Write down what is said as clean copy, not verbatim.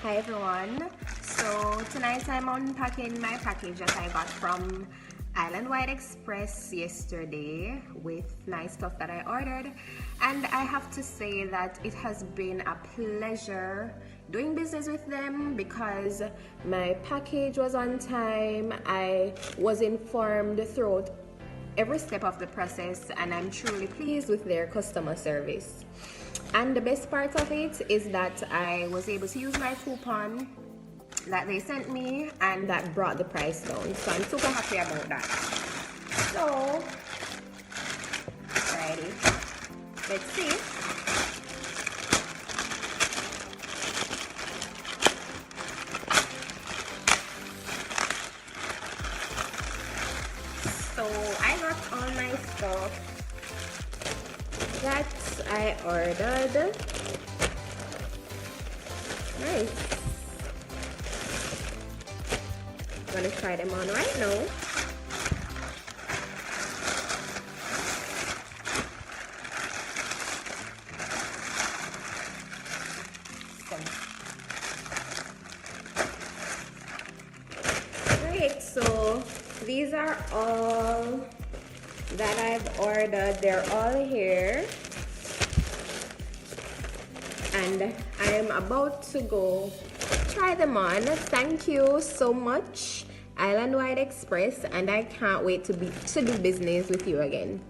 Hi everyone. So tonight I'm unpacking my package that I got from Islandwide Express yesterday with nice stuff that I ordered, and I have to say that it has been a pleasure doing business with them because my package was on time. I was informed throughout every step of the process, and I'm truly pleased with their customer service. And the best part of it is that I was able to use my coupon that they sent me, and that brought the price down. So I'm super happy about that. So, alrighty, let's see. So I got all my stuff that I ordered. Nice. I'm gonna try them on right now. Great, so these are all that I've ordered. They're all here, and I'm about to go try them on. Thank you so much, Islandwide Express, and I can't wait to do business with you again.